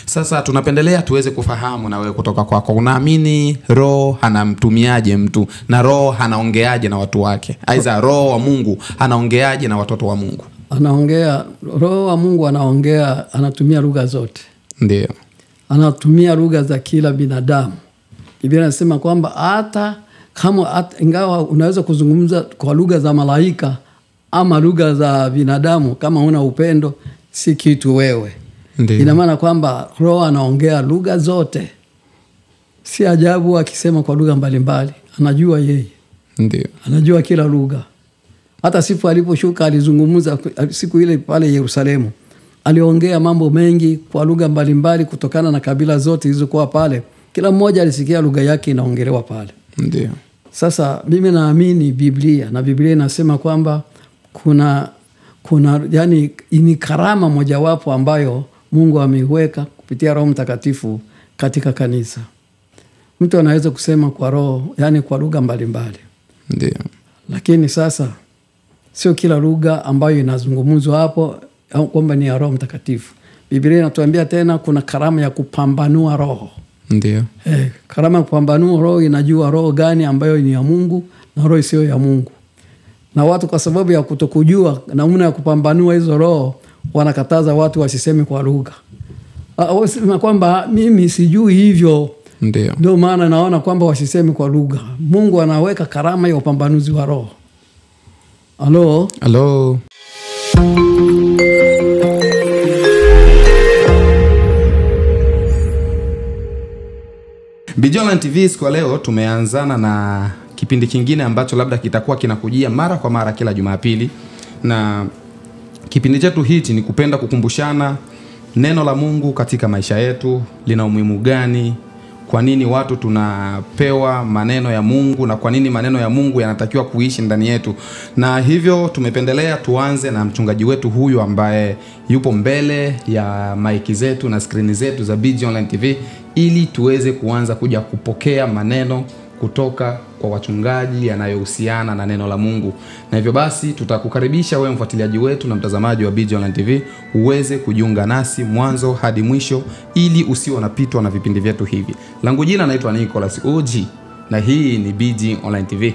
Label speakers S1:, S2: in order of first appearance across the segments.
S1: Sasa tunapendelea tuweze kufahamu na wewe kutoka kwako, unaamini roho anamtumiaje mtu na roho anaongeaje na watu wake? Aidha roho wa Mungu anaongeaje na watoto wa Mungu?
S2: Roho wa Mungu anaongea, anatumia lugha zote.
S1: Ndio.
S2: Anatumia lugha za kila binadamu. Biblia inasema kwamba hata ingawa unaweza kuzungumza kwa lugha za malaika ama lugha za binadamu, kama una upendo si kitu wewe. Ina maana kwamba roho anaongea lugha zote. Si ajabu akisema kwa lugha mbalimbali, anajua yeye.
S1: Ndio.
S2: Anajua kila lugha. Hata siku aliposhuka alizungumza siku ile pale Yerusalemu. Aliongea mambo mengi kwa lugha mbalimbali kutokana na kabila zote zilizokuwa pale. Kila mmoja alisikia lugha yake inaongelewa pale.
S1: Ndio.
S2: Sasa mimi naamini Biblia, na Biblia inasema kwamba kuna yani ni karama mojawapo ambayo Mungu ameiweka kupitia Roho Mtakatifu katika kanisa. Mtu anaweza kusema kwa roho, yani kwa lugha mbalimbali.
S1: Ndio.
S2: Lakini sasa sio kila lugha ambayo inazungumzwa hapo kwamba ni ya Roho Mtakatifu. Biblia inatuambia tena kuna karama ya kupambanua roho.
S1: Ndio.
S2: Karama ya kupambanua roho, inajua roho gani ambayo ni ya Mungu na roho sio ya Mungu. Na watu kwa sababu ya kutokujua namna ya kupambanua hizo roho, wanakataza watu wasiseme kwa lugha. Wasema kwamba mimi sijui hivyo. Ndio maana naona kwamba wasiseme kwa lugha. Mungu anaweka karama ya upambanuzi wa roho.
S1: Halo. Beyond TV kwa leo tumeanzana na kipindi kingine ambacho labda kitakuwa kinakujia mara kwa mara kila Jumapili, na kipindi chetu hichi ni kupenda kukumbushana neno la Mungu katika maisha yetu lina umuhimu gani, kwa nini watu tunapewa maneno ya Mungu na kwa nini maneno ya Mungu yanatakiwa kuishi ndani yetu. Na hivyo tumependelea tuanze na mchungaji wetu huyu ambaye yupo mbele ya maiki zetu na skrini zetu za Beyond TV, ili tuweze kuanza kuja kupokea maneno kutoka kwa wachungaji yanayohusiana na neno la Mungu. Na hivyo basi tutakukaribisha wewe mfuatiliaji wetu na mtazamaji wa Beyond TV uweze kujiunga nasi mwanzo hadi mwisho ili usiwe unapitwa na vipindi vyetu hivi. Langu jina naitwa Nicholas OG na hii ni Beyond TV.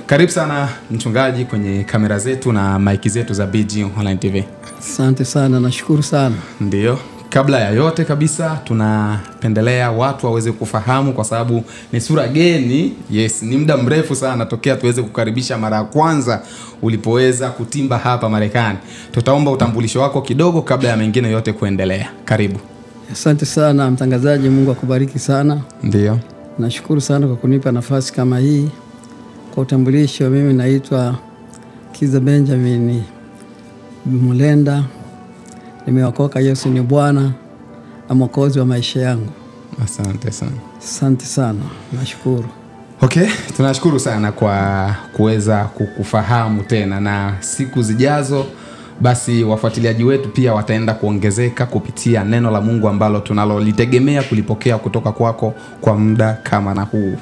S1: Karibu sana mchungaji kwenye kamera zetu na maiki zetu za Beyond TV.
S2: Asante sana, nashukuru sana.
S1: Ndio. Kabla ya yote kabisa tunapendelea watu waweze kufahamu, kwa sababu ni sura geni. Yes, ni muda mrefu sana tokea tuweze kukaribisha mara ya kwanza ulipoweza kutimba hapa Marekani. Tutaomba utambulisho wako kidogo kabla ya mengine yote kuendelea. Karibu.
S2: Asante sana mtangazaji, Mungu akubariki sana.
S1: Ndio.
S2: Nashukuru sana kwa kunipa nafasi kama hii. Kwa utambulisho, mimi naitwa Kiza Benjamin Mulenda. Nimeokoka, Yesu ni Bwana na Mwokozi wa maisha yangu.
S1: Asante sana.
S2: Asante sana. Nashukuru.
S1: Okay, tunashukuru sana kwa kuweza kukufahamu tena, na siku zijazo basi wafuatiliaji wetu pia wataenda kuongezeka kupitia neno la Mungu ambalo tunalolitegemea kulipokea kutoka kwako kwa muda kama na huu.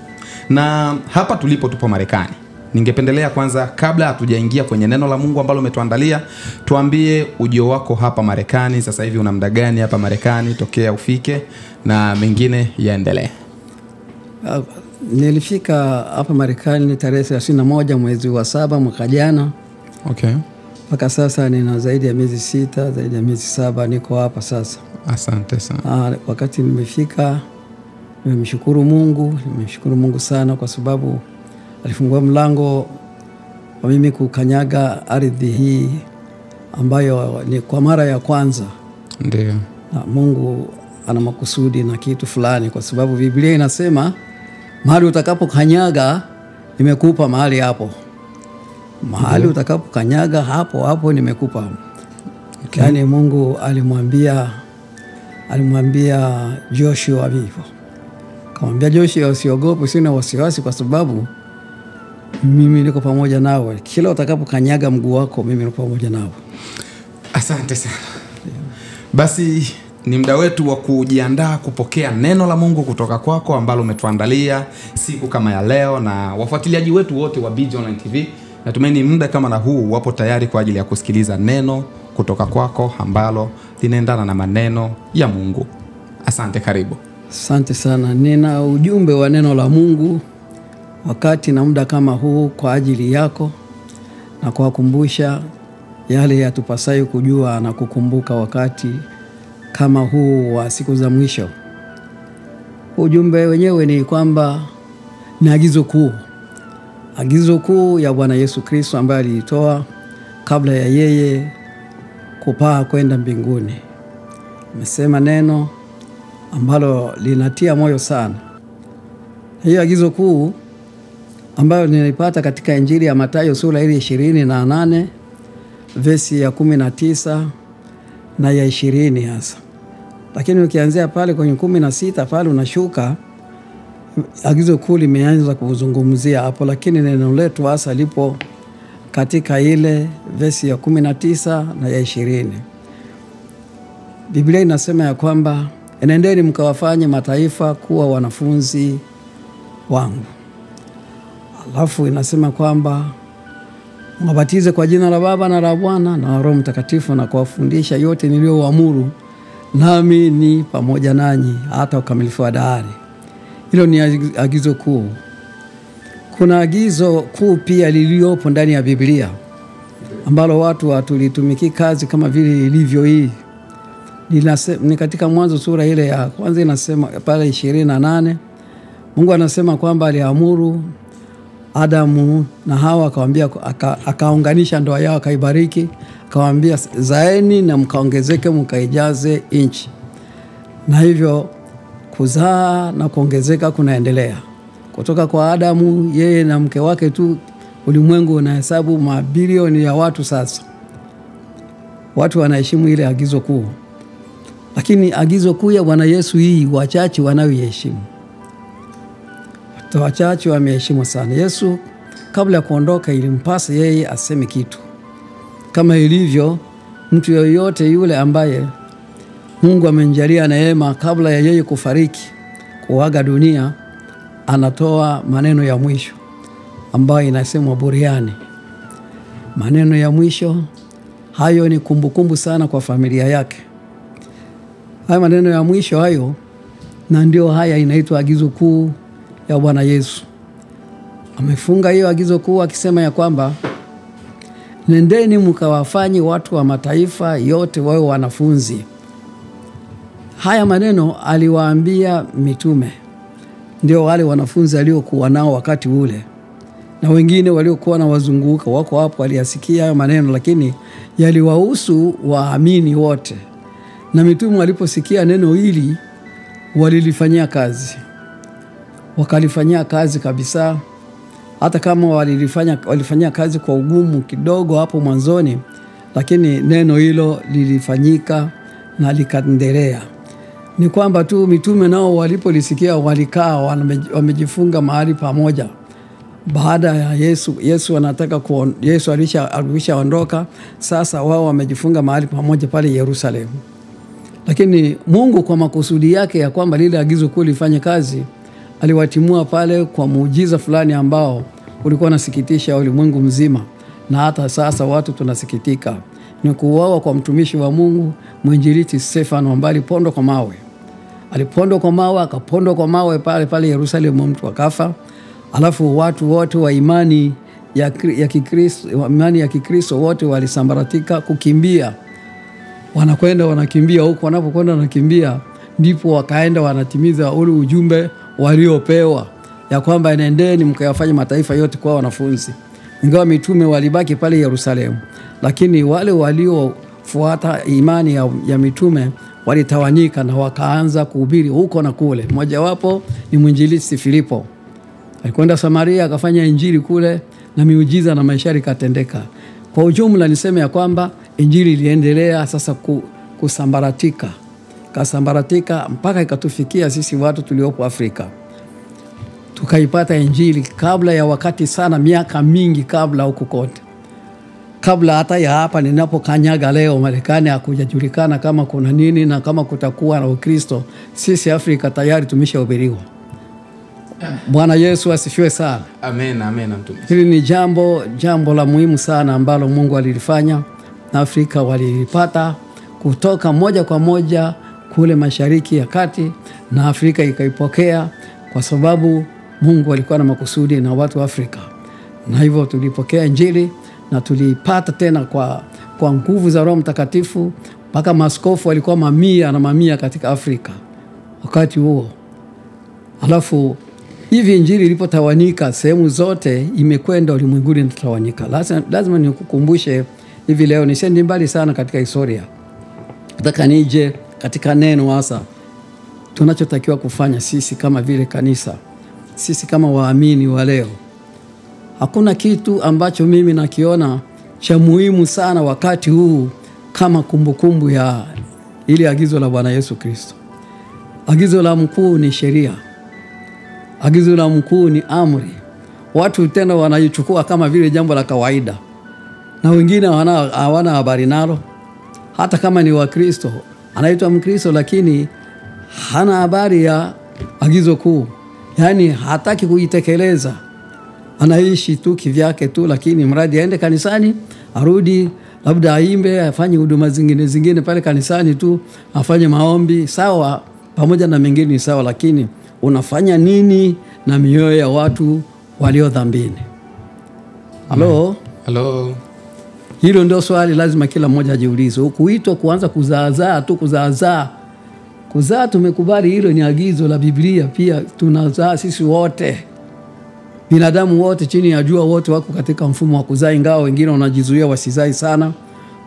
S1: Na hapa tulipo tupo Marekani. Ningependelea kwanza, kabla hatujaingia kwenye neno la Mungu ambalo umetuandalia, tuambie ujio wako hapa Marekani. Sasa hivi una muda gani hapa Marekani tokea ufike, na mengine yaendelee.
S2: Nilifika hapa Marekani tarehe 31 mwezi wa 7 mwaka jana.
S1: Okay.
S2: Mpaka sasa nina zaidi ya miezi 6, zaidi ya miezi 7 niko hapa sasa.
S1: Asante sana.
S2: Wakati nimefika nimemshukuru Mungu sana, kwa sababu alifungua mlango wa mimi kukanyaga ardhi hii ambayo ni kwa mara ya kwanza.
S1: Ndio.
S2: Na Mungu ana makusudi na kitu fulani, kwa sababu Biblia inasema mahali utakapokanyaga nimekupa mahali hapo. Mahali utakapokanyaga hapo nimekupa. Okay. Yani Mungu alimwambia Joshua hivyo. Akamwambia Joshua, usiogope, sina wasiwasi, kwa sababu mimi niko pamoja nawe. Kila utakapokanyaga mguu wako mimi niko pamoja nawe.
S1: Asante sana. Basi ni muda wetu wa kujiandaa kupokea neno la Mungu kutoka kwako ambalo umetuandalia siku kama ya leo, na wafuatiliaji wetu wote wa Beyond TV. Natumaini muda kama na huu wapo tayari kwa ajili ya kusikiliza neno kutoka kwako ambalo linaendana na maneno ya Mungu. Asante. Asante, karibu.
S2: Asante sana. Nina ujumbe wa neno la Mungu wakati na muda kama huu kwa ajili yako na kuwakumbusha yale yatupasayo kujua na kukumbuka wakati kama huu wa siku za mwisho. Ujumbe wenyewe ni kwamba ni agizo kuu ya Bwana Yesu Kristo ambaye alitoa kabla ya yeye kupaa kwenda mbinguni. Amesema neno ambalo linatia moyo sana. Hiyo agizo kuu ambayo nilipata katika Injili ya Mathayo sura ile 28 verse ya 19 na ya 20 hasa. Lakini ukianzia pale kwenye 16 pale unashuka, agizo kuu limeanza kuzungumzia hapo, lakini neno letu hasa lipo katika ile verse ya 19 na ya 20. Biblia inasema ya kwamba enendeni mkawafanye mataifa kuwa wanafunzi wangu. Alafu inasema kwamba mwabatize kwa jina la Baba na la Bwana na Roho Mtakatifu na kuwafundisha yote niliyowaamuru, nami ni pamoja nanyi hata ukamilifu wa dahari. Hilo ni agizo kuu. Kuna agizo kuu pia liliopo ndani ya Biblia ambalo watu hatulitumiki kazi kama vile ilivyo hii. Ni katika Mwanzo sura ile ya kwanza, inasema pale 28, Mungu anasema kwamba aliamuru Adamu na Hawa, akamwambia, akaunganisha ndoa yao, akaibariki, akamwambia zaeni na mkaongezeke mkaijaze nchi. Na hivyo kuzaa na kuongezeka kunaendelea. Kutoka kwa Adamu yeye na mke wake tu, ulimwengu unahesabu mabilioni ya watu sasa. Watu wanaheshimu ile agizo kuu. Lakini agizo kuu ya Bwana Yesu hii wachache wanaoiheshimu. Watu wachache wameheshimu sana. Yesu kabla ya kuondoka ilimpasa yeye aseme kitu. Kama ilivyo mtu yoyote yule ambaye Mungu amemjalia neema, kabla ya yeye kufariki, kuaga dunia, anatoa maneno ya mwisho ambayo inasemwa buriani. Maneno ya mwisho hayo ni kumbukumbu sana kwa familia yake. Haya maneno ya mwisho hayo, na ndio haya inaitwa agizo kuu ya Bwana Yesu. Amefunga hiyo agizo kuu akisema ya kwamba nendeni mkawafanye watu wa mataifa yote wawe wanafunzi. Haya maneno aliwaambia mitume, ndio wale wanafunzi aliokuwa nao wakati ule, na wengine waliokuwa na wazunguka wako hapo waliyasikia hayo maneno, lakini yaliwahusu waamini wote. Na mitume waliposikia neno hili walilifanyia kazi, wakalifanyia kazi kabisa. Hata kama walifanyia kazi kwa ugumu kidogo hapo mwanzoni, lakini neno hilo lilifanyika na likaendelea. Ni kwamba tu mitume nao walipolisikia walikaa wamejifunga mahali pamoja. Baada ya Yesu anataka Yesu alishaondoka, sasa wao wamejifunga mahali pamoja pale Yerusalemu. Lakini Mungu kwa makusudi yake ya kwamba lile agizo kuu lifanye kazi, aliwatimua pale kwa muujiza fulani ambao ulikuwa unasikitisha ulimwengu mzima, na hata sasa watu tunasikitika. Ni kuuawa kwa mtumishi wa Mungu mwinjilisti Stefano ambaye alipondwa kwa mawe. Alipondwa kwa mawe, akapondwa kwa mawe pale Yerusalemu, mtu akafa. Alafu watu wote wa imani ya Kikristo wote walisambaratika kukimbia. Wanakimbia huko, wanapokwenda wanakimbia, ndipo wakaenda wanatimiza ule ujumbe waliopewa ya kwamba nendeni mkayafanye mataifa yote kuwa wanafunzi. Ingawa mitume walibaki pale Yerusalemu, lakini wale waliofuata imani ya mitume walitawanyika na wakaanza kuhubiri huko na kule. Mmoja wapo ni mwinjilisti Filipo. Alikwenda Samaria akafanya injili kule, na miujiza na maishara ikatendeka. Kwa ujumla niseme ya kwamba injili iliendelea sasa kusambaratika mpaka ikatufikia sisi watu tuliopo Afrika. Tukaipata injili kabla ya wakati sana, miaka mingi kabla huko kote. Kabla hata ya hapa ninapokanyaga leo Marekani hakujajulikana kama kuna nini na kama kutakuwa na Ukristo. Sisi Afrika tayari tumeshahubiriwa. Bwana Yesu asifiwe sana.
S1: Amen, amen mtumishi.
S2: Hili ni jambo la muhimu sana ambalo Mungu alilifanya, na Afrika walilipata kutoka moja kwa moja kule Mashariki ya Kati na Afrika ikaipokea, kwa sababu Mungu alikuwa na makusudi na watu wa Afrika. Na hivyo tulipokea Injili na tulipata tena kwa nguvu za Roho Mtakatifu, mpaka maaskofu walikuwa mamia na mamia katika Afrika wakati huo. Alafu hivi Injili ilipotawanika sehemu zote, imekwenda ulimwenguni inatawanyika. Lazima nikukumbushe hivi leo, nisiendi mbali sana katika historia. Nataka nije katika neno hasa tunachotakiwa kufanya sisi kama vile kanisa, sisi kama waamini wa leo. Hakuna kitu ambacho mimi nakiona cha muhimu sana wakati huu kama kumbukumbu ya ile agizo la Bwana Yesu Kristo. Agizo la mkuu ni sheria. Agizo la mkuu ni amri. Watu tena wanaichukua kama vile jambo la kawaida, na wengine hawana habari nalo. Hata kama ni wa Kristo, anaitwa Mkristo lakini hana habari ya agizo kuu. Yaani hataki kuitekeleza. Anaishi tu kivyake tu, lakini mradi aende kanisani, arudi, labda aimbe, afanye huduma zingine pale kanisani tu, afanye maombi, sawa, pamoja na mengine sawa, lakini unafanya nini na mioyo ya watu walio dhambini?
S1: Halo.
S2: Hilo ndio swali lazima kila mmoja ajiulize. Ukuitwa kuanza kuzaazaa tu, kuzaazaa. Kuzaa tumekubali, hilo ni agizo la Biblia, pia tunazaa sisi wote. Binadamu wote chini ya jua, wote wako katika mfumo wa kuzaa, ingawa wengine wanajizuia wasizai sana,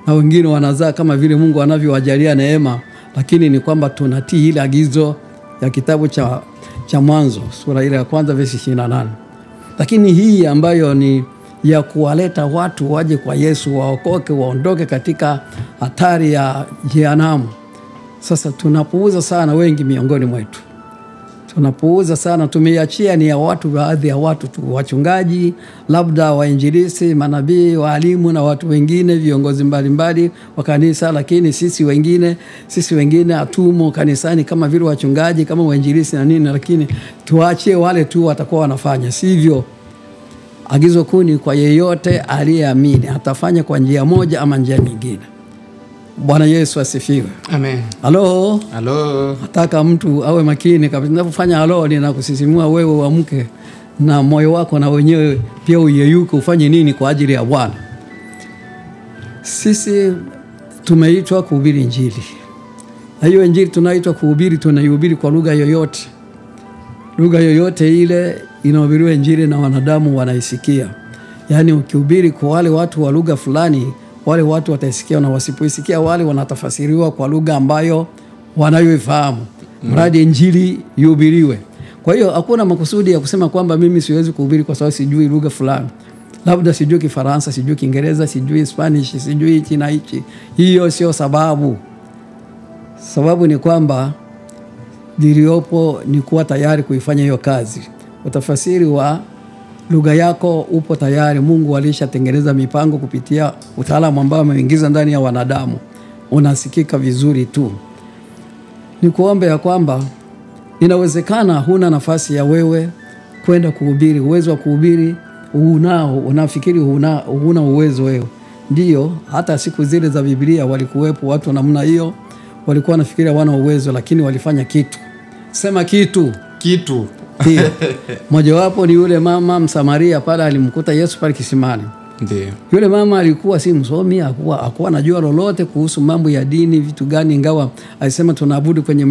S2: na wengine wanazaa kama vile Mungu anavyowajalia neema, lakini ni kwamba tunatii ile agizo ya kitabu cha Mwanzo sura ile ya 1 verse 28. Lakini hii ambayo ni ya kuwaleta watu waje kwa Yesu, waokoke, waondoke katika hatari ya jehanamu, sasa tunapuuza sana wengi miongoni mwetu. Tunapuuza sana, tumeiachia ni ya watu, baadhi ya watu tu, wachungaji, labda wainjilisti, manabii, walimu na watu wengine, viongozi mbalimbali wa kanisa. Lakini sisi wengine hatumo kanisani kama vile wachungaji, kama wainjilisti na nini, lakini tuachie wale tu watakuwa wanafanya. Sivyo. Agizo kuu ni kwa yeyote aliyeamini, atafanya kwa njia moja ama njia nyingine. Bwana Yesu asifiwe.
S1: Amen.
S2: Halo. Nataka mtu awe makini kabisa. Ninapofanya halo, ninakusisimua wewe uamke na moyo wako na wenyewe pia uyeyuke, ufanye nini kwa ajili ya Bwana. Sisi tumeitwa kuhubiri Injili. Na hiyo Injili tunaitwa kuhubiri, tunaihubiri kwa lugha yoyote. Lugha yoyote ile inahubiriwa Injili na wanadamu wanaisikia. Yaani ukihubiri kwa wale watu wa lugha fulani, wale watu wataisikia, na wasipoisikia wale wanatafasiriwa kwa lugha ambayo wanayoifahamu. Mradi Injili ihubiriwe. Kwa hiyo hakuna makusudi ya kusema kwamba mimi siwezi kuhubiri kwa sababu sijui lugha fulani. Labda sijui Kifaransa, sijui Kiingereza, sijui Spanish, sijui hichi na hichi. Hiyo sio sababu. Sababu ni kwamba diliopo ni kuwa tayari kuifanya hiyo kazi. Utafasiri wa lugha yako upo tayari. Mungu alishatengeneza mipango kupitia utaalamu ambao ameingiza ndani ya wanadamu. Unasikika vizuri tu. Ni kuombe ya kwamba inawezekana huna nafasi ya wewe kwenda kuhubiri. Uwezo wa kuhubiri unao, unafikiri huna uwezo wewe. Ndiyo, hata siku zile za Biblia walikuwepo watu namna hiyo, walikuwa wanafikiria wana uwezo, lakini walifanya kitu. Sema kitu. Ndiyo. Mojawapo ni yule mama Msamaria pale alimkuta Yesu pale kisimani.
S1: Ndiyo.
S2: Yule mama alikuwa si msomi, hakuwa anajua lolote kuhusu mambo ya dini, vitu gani, ingawa alisema tunaabudu kwenye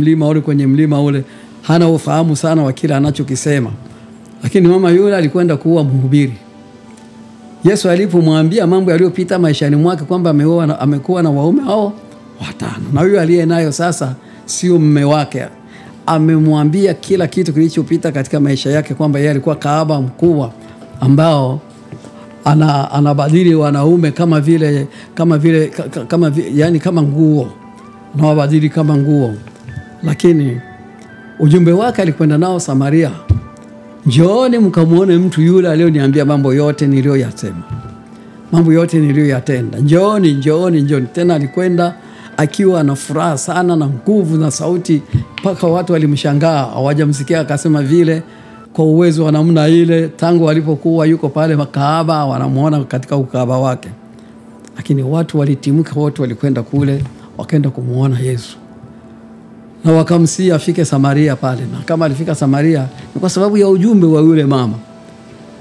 S2: mlima ule. Hana ufahamu sana wa kile anachokisema. Lakini mama yule alikwenda kuwa mhubiri. Yesu alipomwambia mambo yaliyopita maishani mwake, kwamba amekuwa na waume hao 5, na huyo aliye nayo sasa sio mume wake, amemwambia kila kitu kilichopita katika maisha yake, kwamba yeye alikuwa kahaba mkubwa ambao anabadili wanaume kama vile yani kama nguo, anawabadili kama nguo. Lakini ujumbe wake alikwenda nao Samaria. Njooni mkamuone mtu yule aliyoniambia mambo yote niliyoyasema, mambo yote niliyoyatenda. Njooni. Tena alikwenda akiwa na furaha sana na nguvu na sauti, mpaka watu walimshangaa, hawajamsikia akasema vile kwa uwezo wa namna ile tangu alipokuwa yuko pale makahaba, wanamuona katika ukahaba wake. Lakini watu walitimuka, wote walikwenda kule, wakaenda kumuona Yesu. na wakamsihi afike Samaria pale. Na kama alifika Samaria ni kwa sababu ya ujumbe wa yule mama.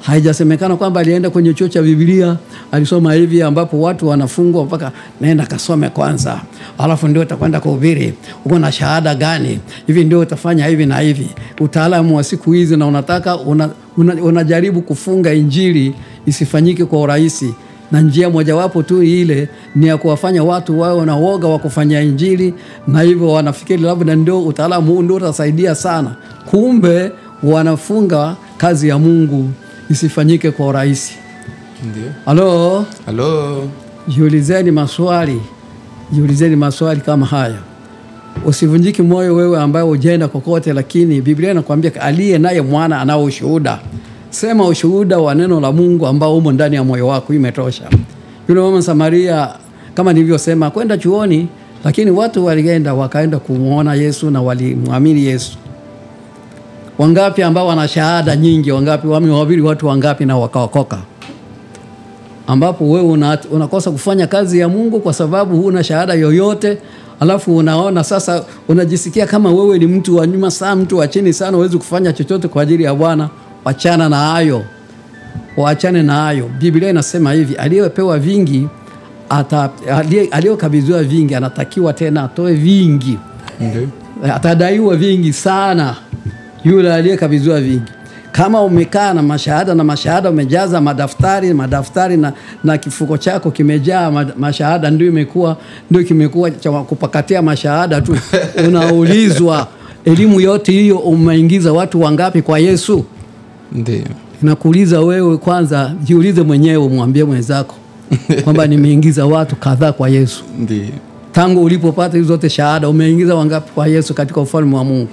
S2: Haijasemekana kwamba alienda kwenye chuo cha Biblia alisoma hivi ambapo watu wanafungwa mpaka naenda kasome kwanza, alafu ndio utakwenda kuhubiri. Uko na shahada gani? Hivi ndio utafanya hivi na hivi. Utaalamu wa siku hizi, na unataka unajaribu kufunga injili isifanyike kwa urahisi. Na njia mojawapo tu ile ni ya kuwafanya watu wao na woga wa kufanya injili, na hivyo wanafikiri labda ndio utaalamu huu ndio utasaidia sana. Kumbe wanafunga kazi ya Mungu isifanyike kwa urahisi. Ndio. Halo. Jiulizeni maswali kama haya. Usivunjike moyo wewe ambaye hujaenda kokote, lakini Biblia inakuambia aliye naye mwana anao ushuhuda. Sema ushuhuda wa neno la Mungu ambao umo ndani ya moyo wako, imetosha. Yule mama Samaria kama nilivyosema kwenda chuoni, lakini watu wakaenda kumuona Yesu na walimwamini Yesu. Wangapi ambao wana shahada nyingi, wangapi wamewahubiri watu wangapi na wakaokoka? Ambapo wewe unakosa kufanya kazi ya Mungu kwa sababu huna shahada yoyote, alafu unaona sasa unajisikia kama wewe ni mtu wa nyuma sana, mtu wa chini sana, huwezi kufanya chochote kwa ajili ya Bwana. Wachana na hayo. Waachane na hayo. Biblia inasema hivi, aliyepewa vingi aliyokabidhiwa vingi anatakiwa tena atoe vingi. Atadaiwa vingi sana yule aliyekabidhiwa vingi. Kama umekaa na mashahada umejaza madaftari na kifuko chako kimejaa mashahada, ndio kimekuwa cha kupakatia mashahada tu. Unaulizwa elimu yote hiyo umeingiza watu wangapi kwa Yesu?
S1: Ndio.
S2: Nakuuliza wewe kwanza, jiulize mwenyewe, mwambie mwenzako kwamba nimeingiza watu kadhaa kwa Yesu.
S1: Ndio.
S2: Tangu ulipopata hizo zote shahada umeingiza wangapi kwa Yesu katika ufalme wa Mungu?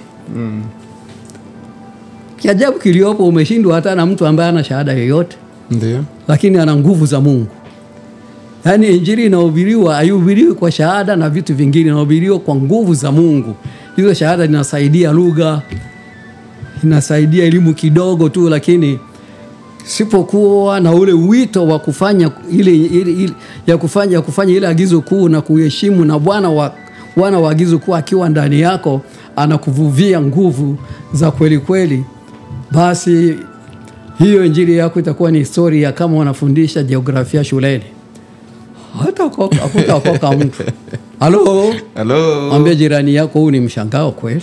S2: Kiajabu kiliopo, umeshindwa hata na mtu ambaye ana shahada yoyote.
S1: Ndio.
S2: Lakini ana nguvu za Mungu. Yaani injili inahubiriwa, haihubiriwi kwa shahada na vitu vingine, inahubiriwa kwa nguvu za Mungu. Hizo shahada zinasaidia lugha, inasaidia elimu kidogo tu, lakini sipokuwa na ule wito wa kufanya kufanya ile agizo kuu na kuheshimu, na Bwana wa agizo kuu akiwa ndani yako anakuvuvia nguvu za kweli kweli, basi hiyo injili yako itakuwa ni historia kama wanafundisha jiografia shuleni. Hataokoka mtu. Halo. Mwambie jirani yako huu ni mshangao kweli.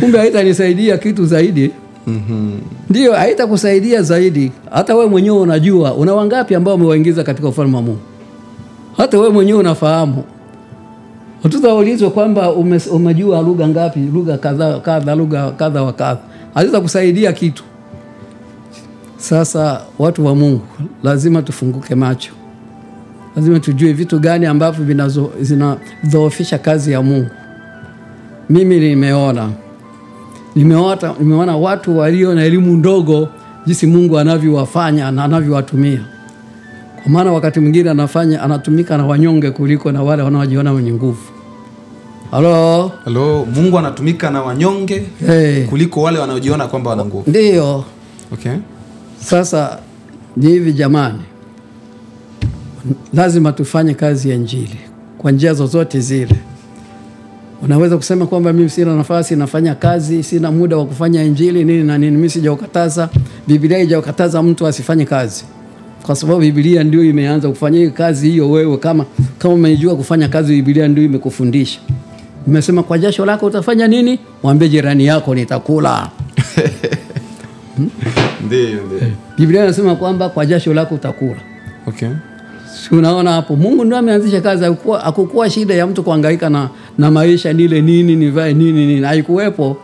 S2: Kumbe haitanisaidia kitu zaidi. Ndio, haitakusaidia zaidi. Hata wewe mwenyewe unajua, una wangapi ambao umewaingiza katika ufalme wa Mungu? Hata wewe mwenyewe unafahamu. Ututaulizwa kwamba umejua lugha ngapi, lugha kadha, lugha kadha wa kadha. Haitakusaidia kitu. Sasa watu wa Mungu, lazima tufunguke macho. Lazima tujue vitu gani ambavyo vinadhoofisha kazi ya Mungu. Mimi nimeona watu walio na elimu ndogo jinsi Mungu anavyowafanya na anavyowatumia. Kwa maana wakati mwingine anatumika na wanyonge kuliko na wale wanaojiona wenye nguvu. Halo.
S1: Mungu anatumika na wanyonge kuliko wale wanaojiona kwamba wana nguvu.
S2: Ndio.
S1: Okay.
S2: Sasa ni hivi jamani, lazima tufanye kazi ya injili kwa njia zozote zile. Unaweza kusema kwamba mimi sina nafasi, nafanya kazi, sina muda wa kufanya injili nini na nini. Mimi sijaukataza, Biblia haijakataza mtu asifanye kazi. Kwa sababu Biblia ndio imeanza kufanya kazi hiyo. Wewe kama umejua kufanya kazi, Biblia ndio imekufundisha. Nimesema kwa jasho lako utafanya nini? Mwambie jirani yako nitakula.
S1: Ndio.
S2: Biblia inasema kwamba kwa jasho lako utakula.
S1: Okay.
S2: Unaona hapo, Mungu ndiye ameanzisha kazi. Hakukuwa shida ya mtu kuhangaika na maisha, nile nini, nivae nini. Haikuwepo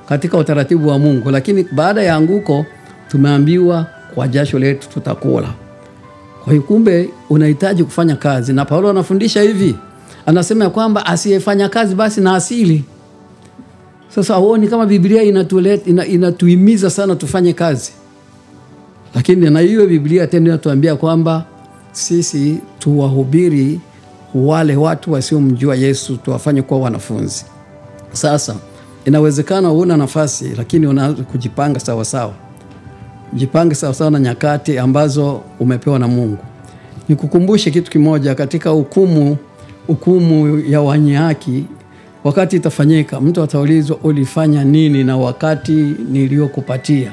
S2: katika utaratibu wa Mungu. Lakini baada ya anguko tumeambiwa kwa jasho letu tutakula. Kwa hiyo kumbe unahitaji kufanya kazi. Na Paulo anafundisha hivi, anasema kwamba asiyefanya kazi basi na asili. Sasa huoni kama Biblia inatuhimiza sana tufanye kazi? Lakini na hiyo Biblia tena inatuambia kwamba sisi tuwahubiri wale watu wasiomjua Yesu, tuwafanye kuwa wanafunzi. Sasa inawezekana huna nafasi, lakini unaanza kujipanga sawa sawa. Jipange sawa sawa na nyakati ambazo umepewa na Mungu. Nikukumbushe kitu kimoja katika hukumu ya wenye haki. wakati itafanyika, mtu ataulizwa ulifanya nini na wakati niliokupatia.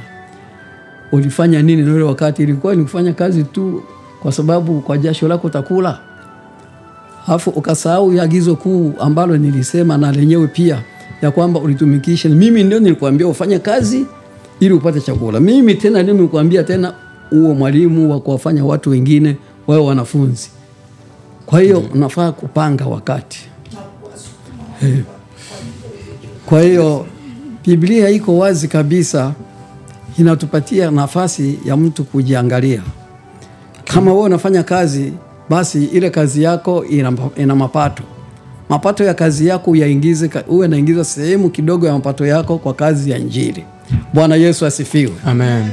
S2: Ulifanya nini na ule wakati? Ilikuwa ni kufanya kazi tu kwa sababu kwa jasho lako utakula. Alafu ukasahau agizo kuu ambalo nilisema na lenyewe pia, ya kwamba ulitumikishe. Mimi ndio nilikwambia ufanye kazi ili upate chakula. Mimi tena ndio nilikwambia tena uwe mwalimu wa kuwafanya watu wengine wawe wanafunzi. Kwa hiyo unafaa kupanga wakati. Kwa hiyo Biblia iko wazi kabisa, inatupatia nafasi ya mtu kujiangalia. Kama wewe unafanya kazi, basi ile kazi yako ina mapato. Mapato ya kazi yako uyaingize, uwe naingiza sehemu kidogo ya mapato yako kwa kazi ya Injili. Bwana Yesu asifiwe.
S1: Amen.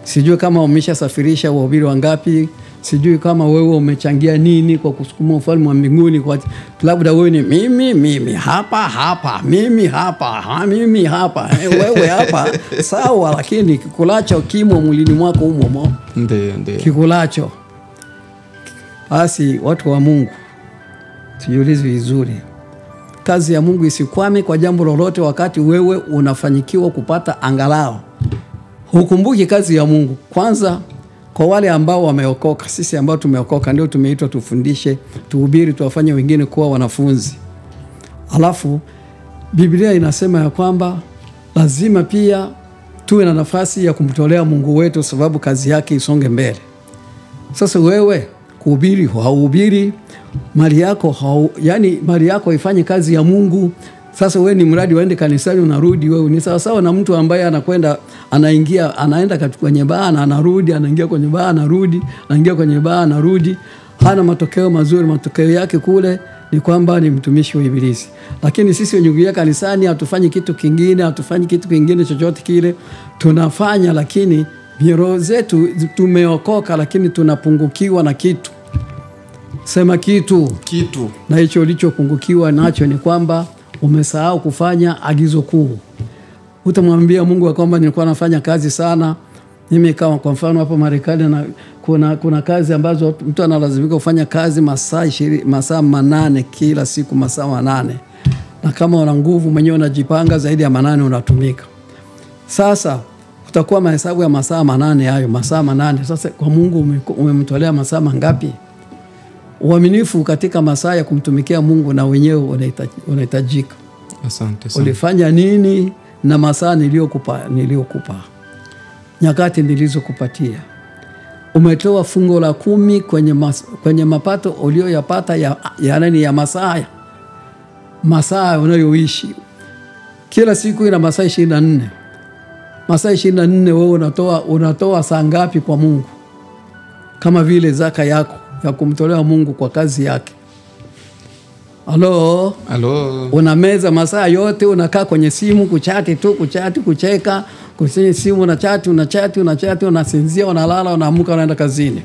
S2: Sijui kama umeshasafirisha wahubiri wangapi, sijui kama wewe umechangia nini kwa kusukuma ufalme wa mbinguni, kwa labda wewe ni mimi hapa mimi hapa wewe hapa sawa, lakini kikulacho kimo mwilini mwako umo.
S1: Ndio.
S2: Kikulacho. Basi watu wa Mungu, tujiulize vizuri. Kazi ya Mungu isikwame kwa jambo lolote wakati wewe unafanyikiwa kupata angalau. Hukumbuki kazi ya Mungu. Kwanza kwa wale ambao wameokoka, sisi ambao tumeokoka ndio tumeitwa tufundishe, tuhubiri, tuwafanye wengine kuwa wanafunzi. Alafu Biblia inasema ya kwamba lazima pia tuwe na nafasi ya kumtolea Mungu wetu, sababu kazi yake isonge mbele. Sasa wewe kuhubiri hauhubiri, mali yako ifanye kazi ya Mungu. Sasa wewe ni mradi waende kanisani unarudi, wewe ni sawa na mtu ambaye anakwenda anaenda kwenye baa na anarudi, anaingia kwenye baa anarudi, anaingia kwenye baa anarudi, hana matokeo mazuri. Matokeo yake kule ni kwamba ni mtumishi wa Ibilisi. Lakini sisi wenye kanisani hatufanyi kitu kingine, chochote kile tunafanya, lakini mioyo zetu tumeokoka, lakini tunapungukiwa na kitu. Sema kitu. Na hicho ulichopungukiwa nacho ni kwamba umesahau kufanya agizo kuu. Utamwambia Mungu ya kwamba nilikuwa nafanya kazi sana. Mimi kama kwa mfano hapa Marekani na kuna kazi ambazo mtu analazimika kufanya kazi masaa 8 kila siku, masaa 8. Na kama una nguvu mwenyewe unajipanga zaidi ya 8 unatumika. Sasa utakuwa mahesabu ya masaa 8 hayo, masaa 8. Sasa kwa Mungu umemtolea masaa mangapi? Uaminifu katika masaa ya kumtumikia Mungu na wenyewe unahitajika.
S1: Asante sana.
S2: Ulifanya nini na masaa niliokupa? Nyakati nilizokupatia. Umetoa fungo la 10 kwenye mapato ulioyapata ya masaa unayoishi. Kila siku ina masaa 24. Masaa 24 wewe unatoa saa ngapi kwa Mungu? Kama vile zaka yako ya kumtolea Mungu kwa kazi yake. Halo. Unameza masaa yote unakaa kwenye simu kuchati, kucheka, kwenye simu unachati, unasinzia, unalala, unaamka, unaenda kazini.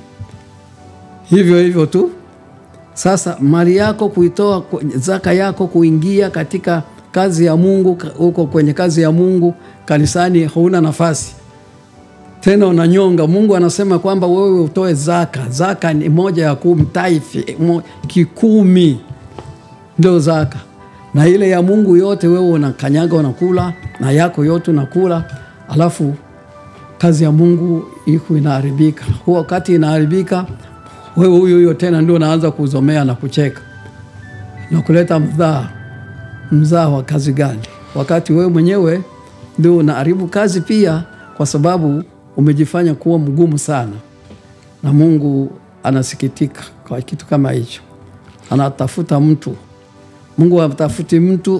S2: Hivyo tu. Sasa mali yako kuitoa, zaka yako kuingia katika kazi ya Mungu, uko kwenye kazi ya Mungu, kanisani huna nafasi. Tena unanyonga. Mungu anasema kwamba wewe utoe zaka. Zaka ni 1 ya 10, tithe 10 ndio zaka. Na ile ya Mungu yote wewe unakanyaga, unakula, na yako yote unakula. Alafu kazi ya Mungu iko inaharibika. Huo wakati inaharibika, wewe huyo tena ndio unaanza kuzomea na kucheka na kuleta mzaa wa kazi gani? Wakati wewe mwenyewe ndio unaharibu kazi pia, kwa sababu umejifanya kuwa mgumu sana. Na Mungu anasikitika kwa kitu kama hicho. Anatafuta mtu. Mungu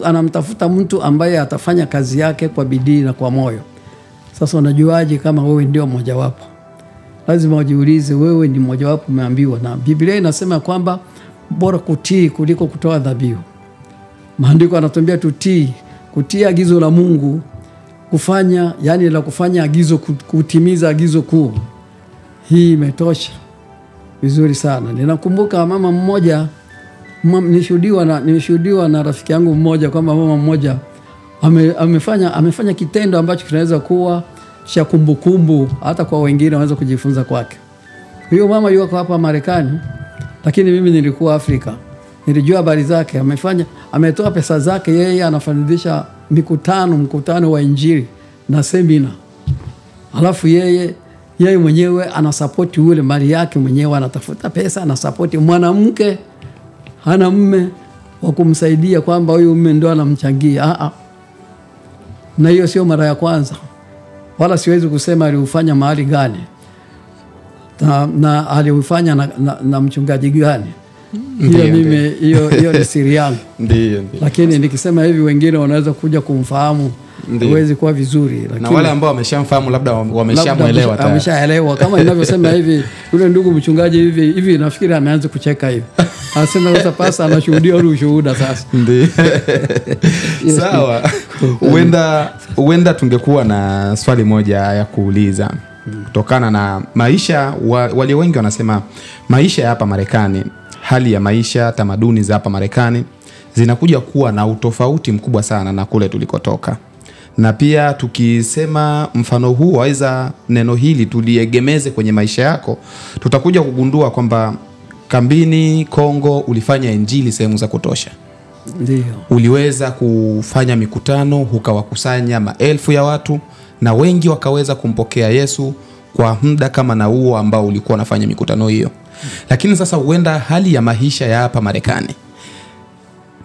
S2: anamtafuta mtu ambaye atafanya kazi yake kwa bidii na kwa moyo. Sasa unajuaje kama wewe ndio mmoja wapo? Lazima ujiulize, wewe ni mmoja wapo umeambiwa. Na Biblia inasema kwamba bora kutii kuliko kutoa dhabihu. Maandiko yanatuambia kutii agizo la Mungu, kufanya agizo, kutimiza agizo kuu. Hii imetosha vizuri sana. Ninakumbuka mama mmoja, nimeshuhudiwa na rafiki yangu mmoja kwamba mama mmoja amefanya kitendo ambacho kinaweza kuwa cha kumbukumbu hata kwa wengine wanaweza kujifunza kwake. Huyo mama yuko hapa Marekani, lakini mimi nilikuwa Afrika. nilijua habari zake. Ametoa pesa zake, yeye anafanyisha mkutano wa injili na semina. Alafu yeye mwenyewe anasapoti ule mali yake mwenyewe, anatafuta pesa, anasapoti mwanamke hana mume wa kumsaidia kwamba huyu mume ndo anamchangia. Na hiyo sio mara ya kwanza, wala siwezi kusema aliufanya mahali gani na aliufanya na mchungaji gani. Hiyo ni siri yangu.
S1: Ndiyo.
S2: Lakini nikisema hivi wengine wanaweza kuja kumfahamu, huwezi kuwa vizuri. Lakini
S1: na wale ambao wameshamfahamu labda wameshamuelewa tayari.
S2: Ameshaelewa kama ninavyosema hivi. Yule ndugu mchungaji hivi nafikiri ameanza kucheka hivi. Anasema sasa pasa anashuhudia ule ushuhuda sasa.
S1: Ndiyo. Sawa. Huenda tungekuwa na swali moja ya kuuliza. Kutokana na maisha walio wengi wanasema maisha ya hapa Marekani, hali ya maisha, tamaduni za hapa Marekani zinakuja kuwa na utofauti mkubwa sana na kule tulikotoka. Na pia tukisema mfano huu waweza neno hili tuliegemeze kwenye maisha yako, tutakuja kugundua kwamba kambini Kongo ulifanya injili sehemu za kutosha.
S2: Ndiyo.
S1: Uliweza kufanya mikutano, ukawakusanya maelfu ya watu na wengi wakaweza kumpokea Yesu kwa muda kama na huo ambao ulikuwa unafanya mikutano hiyo. Lakini sasa huenda hali ya maisha ya hapa Marekani,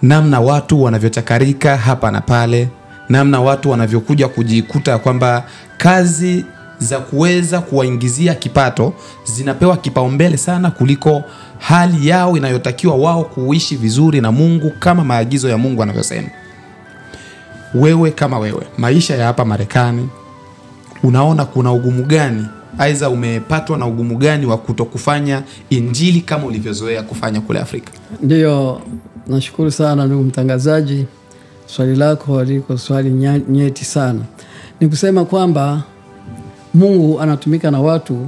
S1: namna watu wanavyochakarika hapa na pale, namna watu wanavyokuja kujikuta kwamba kazi za kuweza kuwaingizia kipato zinapewa kipaumbele sana kuliko hali yao inayotakiwa wao kuishi vizuri na Mungu kama maagizo ya Mungu anavyosema. Wewe kama wewe, maisha ya hapa Marekani unaona kuna ugumu gani? Aidha umepatwa na ugumu gani wa kutokufanya injili kama ulivyozoea kufanya kule Afrika?
S2: Ndiyo, nashukuru sana ndugu mtangazaji. Swali lako liko swali nyeti sana. Ni kusema kwamba Mungu anatumika na watu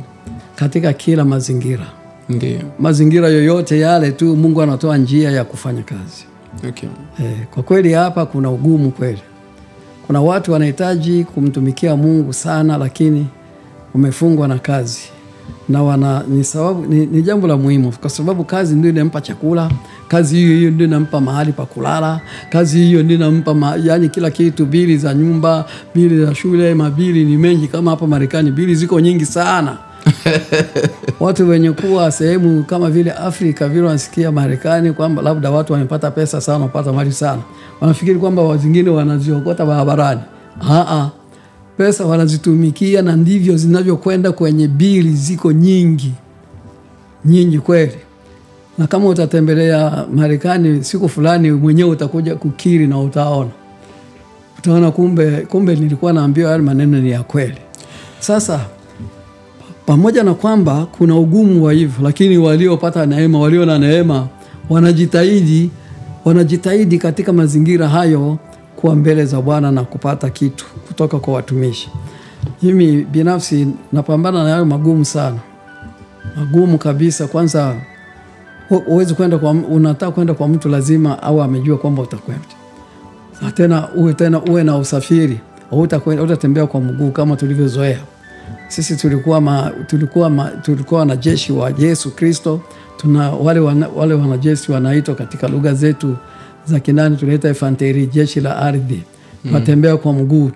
S2: katika kila mazingira.
S1: Ndiyo.
S2: Mazingira yoyote yale tu Mungu anatoa njia ya kufanya kazi.
S1: Okay.
S2: Kwa kweli hapa kuna ugumu kweli. Kuna watu wanahitaji kumtumikia Mungu sana, lakini umefungwa na kazi. Na ni jambo la muhimu, kwa sababu kazi ndio inampa chakula, kazi hiyo ndio inampa mahali pa kulala, kazi hiyo ndio inampa yani kila kitu, bili za nyumba, bili za shule, mabili ni mengi kama hapa Marekani, bili ziko nyingi sana. Watu wenye kuwa sehemu kama vile Afrika vile wanasikia Marekani kwamba labda watu wamepata pesa sana, wapata mali sana, wanafikiri kwamba wengine wanaziokota barabarani. Pesa wanazitumikia na ndivyo zinavyokwenda kwenye bili, ziko nyingi kweli. Na kama utatembelea Marekani siku fulani mwenyewe utakuja kukiri na utaona kumbe nilikuwa naambiwa yale maneno ni ya kweli. Sasa pamoja na kwamba kuna ugumu wa hivyo, lakini waliopata neema, walio na neema wanajitahidi katika mazingira hayo kuwa mbele za Bwana na kupata kitu kutoka kwa watumishi. Mimi binafsi napambana na hayo magumu sana. Magumu kabisa. Kwanza uweze unataka kwenda kwa mtu lazima au amejua kwamba utakwenda. Tena uwe na usafiri. Utatembea kwa mguu kama tulivyozoea. Sisi tulikuwa wanajeshi wa Yesu Kristo. Tuna wale wanajeshi wanaitwa katika lugha zetu za Kinani tunaita infanteri, jeshi la ardhi. Watembea kwa mguu.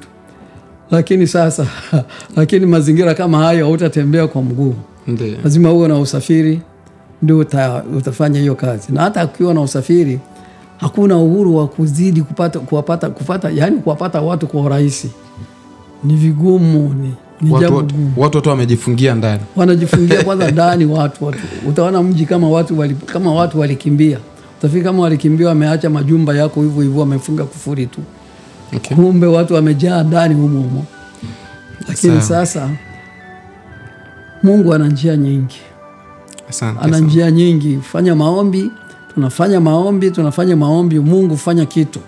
S2: Lakini mazingira kama hayo hutatembea kwa mguu.
S1: Ndiyo.
S2: Lazima uwe na usafiri ndio utafanya hiyo kazi. Na hata ukiwa na usafiri hakuna uhuru wa kuzidi kuwapata watu kwa urahisi. Ni vigumu, ni jambo gumu.
S1: Watu wamejifungia ndani.
S2: Wanajifungia kwanza ndani watu. Utaona mji kama watu walikimbia. Utafika kama walikimbia wameacha majumba yako hivyo wamefunga kufuri tu.
S1: Okay.
S2: Kumbe watu wamejaa ndani humo. Lakini sasa Mungu ana njia nyingi.
S1: Asante.
S2: Ana njia nyingi. Fanya maombi, tunafanya maombi, Mungu fanya kitu.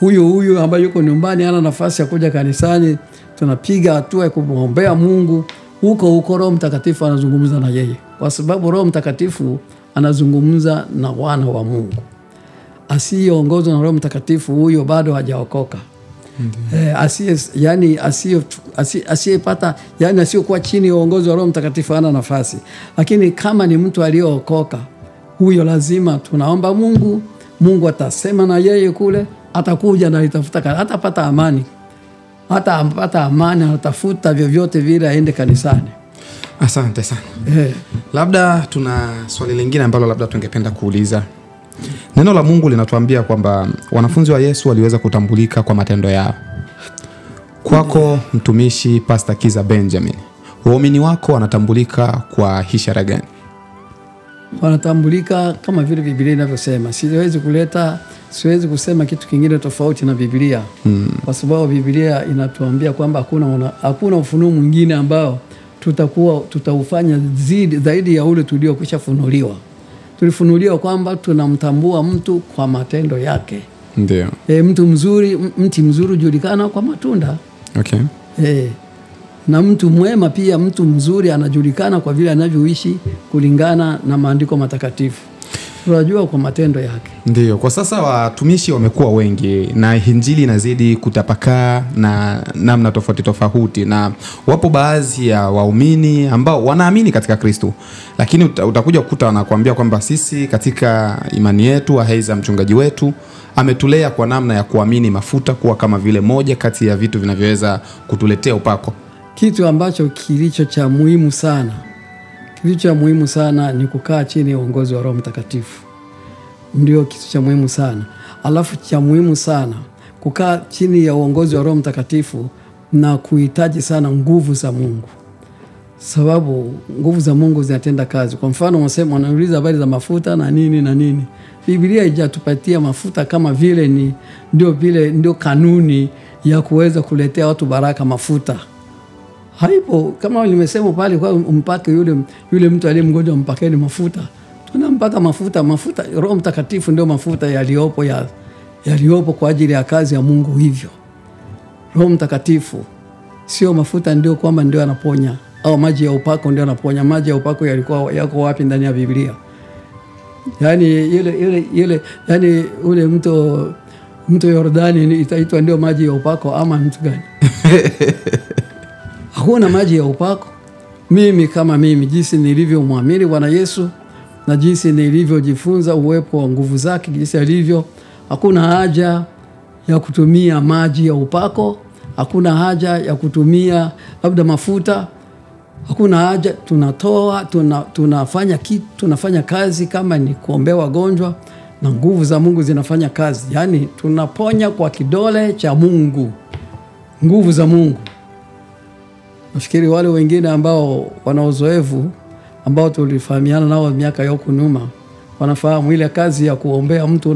S2: Huyu ambaye yuko nyumbani hana nafasi ya kuja kanisani, tunapiga hatua ya kumwombea Mungu. Huko Roho Mtakatifu anazungumza na yeye. Kwa sababu Roho Mtakatifu anazungumza na wana wa Mungu. Asiyeongozwa na Roho Mtakatifu huyo bado hajaokoka. Asiyepata asiyokuwa chini ya uongozi wa Roho Mtakatifu hana nafasi. Lakini kama ni mtu aliyeokoka, huyo lazima tunaomba Mungu atasema na yeye kule, atakuja na itafuta, hatapata amani, atafuta vyovyote vile aende kanisani.
S1: Asante sana. Labda tuna swali lingine ambalo labda tungependa kuuliza. Neno la Mungu linatuambia kwamba wanafunzi wa Yesu waliweza kutambulika kwa matendo yao. Kwako mtumishi Pastor Kiza Benjamin, waumini wako wanatambulika kwa ishara gani?
S2: Wanatambulika kama vile Biblia inavyosema. Siwezi kusema kitu kingine tofauti na Biblia. Kwa sababu Biblia inatuambia kwamba hakuna ufunuo mwingine ambao tutaufanya zaidi ya ule tuliokwishafunuliwa. Tulifunuliwa kwamba tunamtambua mtu kwa matendo yake.
S1: Ndio.
S2: Mti mzuri julikana kwa matunda.
S1: Okay.
S2: Na mtu mwema pia, mtu mzuri anajulikana kwa vile anavyoishi kulingana na maandiko matakatifu. Tunajua kwa matendo yake.
S1: Ndio, kwa sasa watumishi wamekuwa wengi na injili inazidi kutapakaa na namna tofauti, na wapo baadhi ya waumini ambao wanaamini katika Kristo, lakini utakuja kukuta wanakuambia kwamba sisi katika imani yetu, ahaiza mchungaji wetu ametulea kwa namna ya kuamini mafuta kuwa kama vile moja kati ya vitu vinavyoweza kutuletea upako.
S2: Kitu ambacho kilicho cha muhimu sana ni kukaa chini ya uongozi wa Roho Mtakatifu. Ndio kitu cha muhimu sana. Alafu cha muhimu sana kukaa chini ya uongozi wa Roho Mtakatifu na kuhitaji sana nguvu za Mungu. Sababu nguvu za Mungu zinatenda kazi. Kwa mfano wanauliza habari za mafuta na nini. Biblia haijatupatia mafuta kama vile ndio kanuni ya kuweza kuletea watu baraka mafuta. Haipo, kama nimesema pale kwa mpake yule mtu aliye mgonjwa mpakeni mafuta. Tunampaka mafuta. Roho Mtakatifu ndio mafuta yaliopo kwa ajili ya kazi ya Mungu hivyo. Roho Mtakatifu sio mafuta ndio kwamba ndio anaponya, au maji ya upako ndio anaponya. Maji ya upako yako wapi ndani ya Biblia? Yani ule mto Yordani itaitwa ndio maji ya upako ama mtu gani? Hakuna maji ya upako. Mimi jinsi nilivyomwamini Bwana Yesu na jinsi nilivyojifunza uwepo wa nguvu zake jinsi alivyo, hakuna haja ya kutumia maji ya upako, hakuna haja ya kutumia labda mafuta, hakuna haja. Tunafanya kazi kama ni kuombea wagonjwa na nguvu za Mungu zinafanya kazi. Yani tunaponya kwa kidole cha Mungu, nguvu za Mungu. Nafikiri wale wengine ambao wana uzoefu ambao tulifahamiana nao miaka ya huko nyuma wanafahamu ile kazi ya kuombea mtu.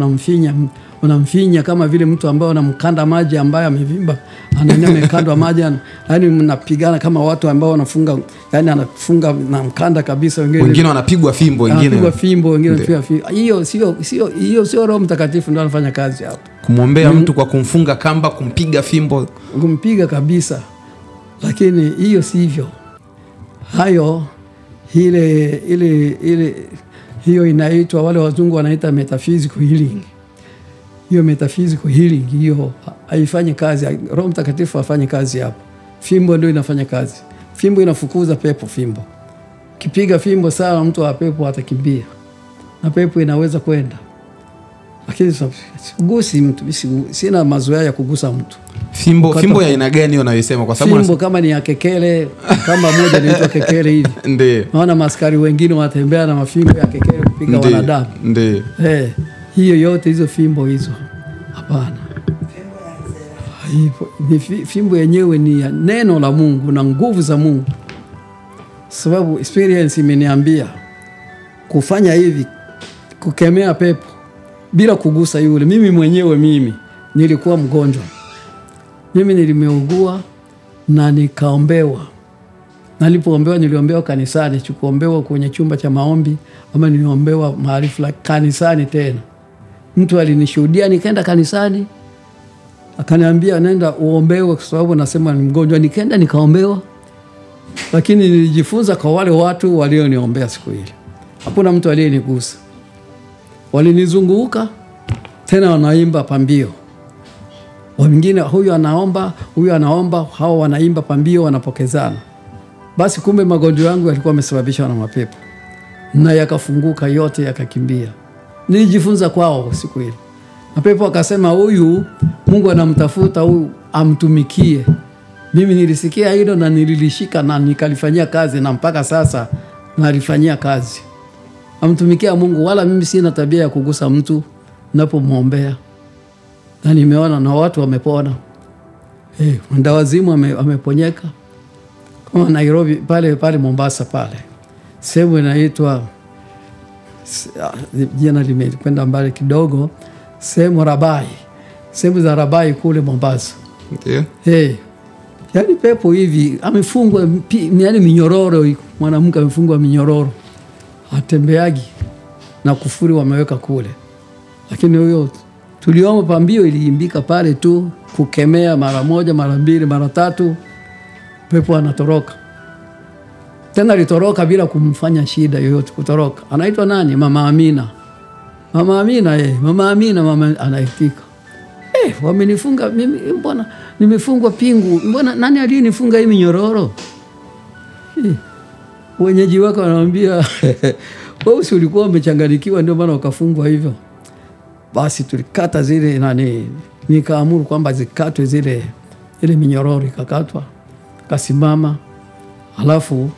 S2: Unamfinya kama vile mtu ambaye unamkanda maji ambaye amevimba, amekandwa maji, yani mnapigana kama watu ambao wanafunga, yani anafunga na mkanda kabisa.
S1: Wengine wanapigwa fimbo, wengine
S2: hiyo sio Roho Mtakatifu ndio anafanya kazi hapo.
S1: Kumwombea mtu kwa kumfunga kamba, kumpiga fimbo,
S2: kumpiga kabisa. Lakini hiyo sivyo. Hiyo inaitwa, wale wazungu wanaita metaphysical healing. Hiyo metaphysical healing hiyo haifanyi kazi. Roho Mtakatifu afanye kazi hapo. Fimbo ndio inafanya kazi. Fimbo inafukuza pepo. Fimbo kipiga fimbo sawa, mtu wa pepo atakimbia na pepo inaweza kwenda. Lakini sigusi mtu, sina mazoea ya kugusa mtu.
S1: Fimbo ya aina gani unayosema? Kwa sababu
S2: fimbo kama ni ya kekele, kama moja inaitwa kekele hivi. Ndio. Naona maskari wengine watembea na mafimbo ya kekele kupiga wanadamu.
S1: Ndio.
S2: Hiyo yote hizo fimbo hizo. Hapana. Fimbo yenyewe ni ya neno la Mungu na nguvu za Mungu. Sababu experience imeniambia kufanya hivi, kukemea pepo bila kugusa yule. Mimi nilikuwa mgonjwa. Mimi nilimeugua na nikaombewa. Nilipoombewa niliombewa kanisani, sikuombewa kwenye chumba cha maombi ama niliombewa mahali fulani, kanisani tena. Mtu alinishuhudia, nikaenda kanisani. Akaniambia nenda uombewe kwa sababu nasema ni mgonjwa. Nikaenda nikaombewa. Lakini nilijifunza kwa wale watu walioniombea siku ile. Hakuna mtu aliyenigusa. Walinizunguka tena wanaimba pambio. Wengine huyu anaomba, hao wanaimba pambio, wanapokezana. Basi kumbe magonjwa yangu yalikuwa yamesababishwa na mapepo. na yakafunguka yote yakakimbia. Nilijifunza kwao siku ile. Na pepo akasema huyu Mungu anamtafuta huyu amtumikie. Mimi nilisikia hilo na nililishika na nikalifanyia kazi, na mpaka sasa nalifanyia kazi. Amtumikia Mungu, wala mimi sina tabia ya kugusa mtu ninapomwombea. Na nimeona na watu wamepona. Mwendawazimu ameponyeka. Kama Nairobi pale Mombasa pale. Sehemu inaitwa, jina limekwenda mbali kidogo, sehemu Rabai. Sehemu za Rabai kule Mombasa.
S1: Ndio.
S2: Yaani pepo hivi amefungwa, yaani minyororo, mwanamke amefungwa minyororo. Hatembeagi na kufuri wameweka kule. Lakini huyo tuliomba pambio iliimbika pale tu, kukemea mara moja, mara mbili, mara tatu, pepo anatoroka. Tena alitoroka bila kumfanya shida yoyote kutoroka. Anaitwa nani? Mama Amina. Mama Amina Mama Amina, mama anaitika. Wamenifunga mimi, mbona nimefungwa pingu? Mbona nani alinifunga hii minyororo? Wenyeji wako wanamwambia wewe si ulikuwa umechanganyikiwa ndio maana ukafungwa hivyo. Basi tulikata zile nikaamuru kwamba zikatwe ile minyororo, ikakatwa, kasimama. Alafu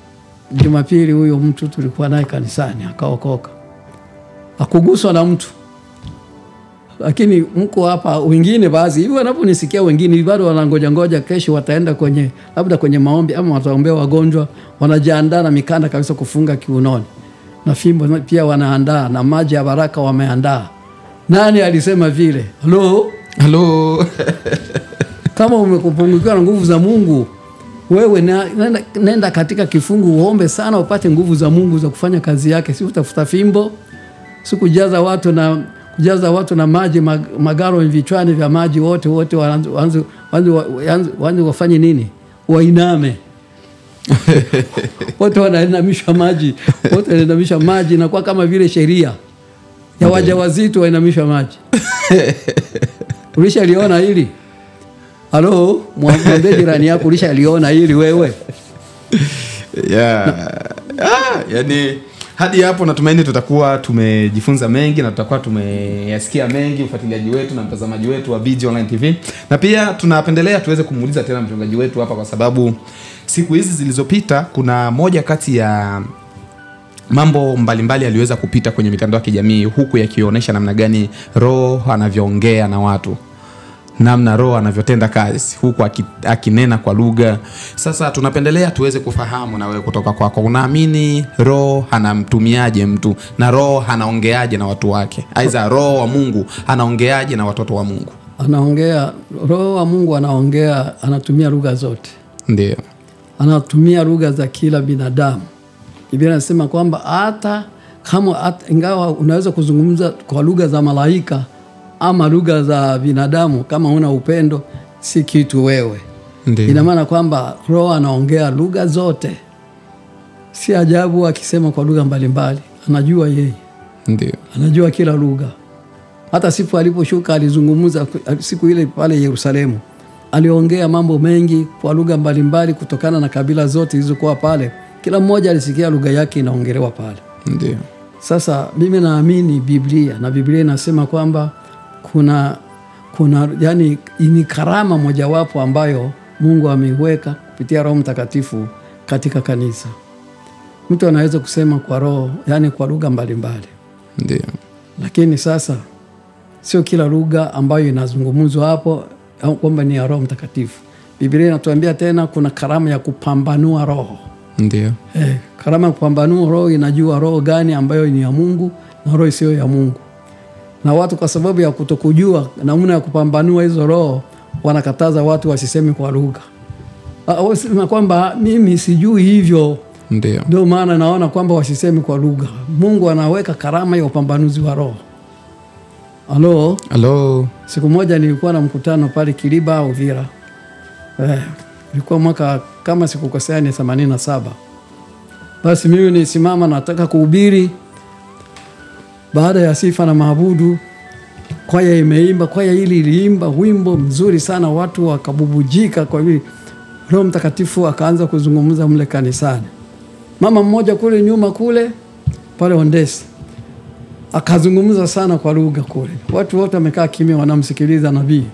S2: Jumapili huyo mtu tulikuwa naye kanisani akaokoka. Hakuguswa na mtu. Lakini mko hapa wengine baadhi hivi wanaponisikia, wengine bado wanangoja kesho wataenda labda kwenye maombi ama wataombea wagonjwa, wanajiandaa na mikanda kabisa kufunga kiunoni. Na fimbo pia wanaandaa, na maji ya baraka wameandaa. Nani alisema vile? Halo. Kama umekupungukiwa na nguvu za Mungu, wewe nenda katika kifungu uombe sana upate nguvu za Mungu za kufanya kazi yake. Si utafuta fimbo, si kujaza watu na maji, magaro vichwani vya maji, wote wanze wafanye nini? Wainame. Wote wanainamisha maji. Wote wanainamisha maji, na kwa kama vile sheria ya wajawazito wainamisha maji. Ulishaliona hili? Halo, mwambie jirani yako ulishaliona hili wewe?
S1: Yani hadi hapo natumaini tutakuwa tumejifunza mengi na tutakuwa tumeyasikia mengi, ufuatiliaji wetu na mtazamaji wetu wa BG Online TV. Na pia tunapendelea tuweze kumuuliza tena mchungaji wetu hapa, kwa sababu siku hizi zilizopita kuna moja kati ya mambo mbalimbali aliweza kupita kwenye mitandao ya kijamii, huku yakionyesha namna gani Roho anavyoongea na watu, namna Roho anavyotenda kazi, huku akinena kwa lugha. Sasa tunapendelea tuweze kufahamu na wewe kutoka kwako, unaamini Roho anamtumiaje mtu, na Roho anaongeaje na watu wake? Aidha Roho wa Mungu anaongeaje na watoto wa Mungu?
S2: Roho wa Mungu anatumia lugha zote.
S1: Ndio.
S2: Anatumia lugha za kila binadamu. Biblia inasema kwamba hata ingawa unaweza kuzungumza kwa lugha za malaika ama lugha za binadamu, kama una upendo si kitu wewe. Ina maana kwamba Roho anaongea lugha zote. Si ajabu akisema kwa lugha mbalimbali, anajua yeye.
S1: Ndio.
S2: Anajua kila lugha. Hata siku aliposhuka alizungumza siku ile pale Yerusalemu. Aliongea mambo mengi kwa lugha mbalimbali kutokana na kabila zote zilizokuwa pale. Kila mmoja alisikia lugha yake inaongelewa pale.
S1: Ndio.
S2: Sasa mimi naamini Biblia, na Biblia inasema kwamba kuna yani ni karama mojawapo ambayo Mungu ameiweka kupitia Roho Mtakatifu katika kanisa. Mtu anaweza kusema kwa roho, yani kwa lugha mbalimbali.
S1: Ndio.
S2: Lakini sasa sio kila lugha ambayo inazungumzwa hapo kwamba ni ya Roho Mtakatifu. Biblia inatuambia tena kuna karama ya kupambanua roho.
S1: Ndio.
S2: Karama ya kupambanua roho, inajua roho gani ambayo ni ya Mungu na roho sio ya Mungu. Na watu kwa sababu ya kutokujua namna ya kupambanua hizo roho, wanakataza watu wasiseme kwa lugha. Wasema kwamba mimi sijui hivyo. Ndio maana naona kwamba wasiseme kwa lugha. Mungu anaweka karama ya upambanuzi wa roho. Halo. Siku moja nilikuwa na mkutano pale Kiliba Uvira. Ilikuwa mwaka kama sikukosea ni 87. Basi mimi nisimama nataka kuhubiri. Baada ya sifa na maabudu, kwaya imeimba, kwaya hili iliimba wimbo mzuri sana, watu wakabubujika kwa vile Roho Mtakatifu akaanza kuzungumza mle kanisani. Mama mmoja kule nyuma kule pale Ondesi, akazungumza sana kwa lugha kule, watu wote wamekaa kimya wanamsikiliza nabii.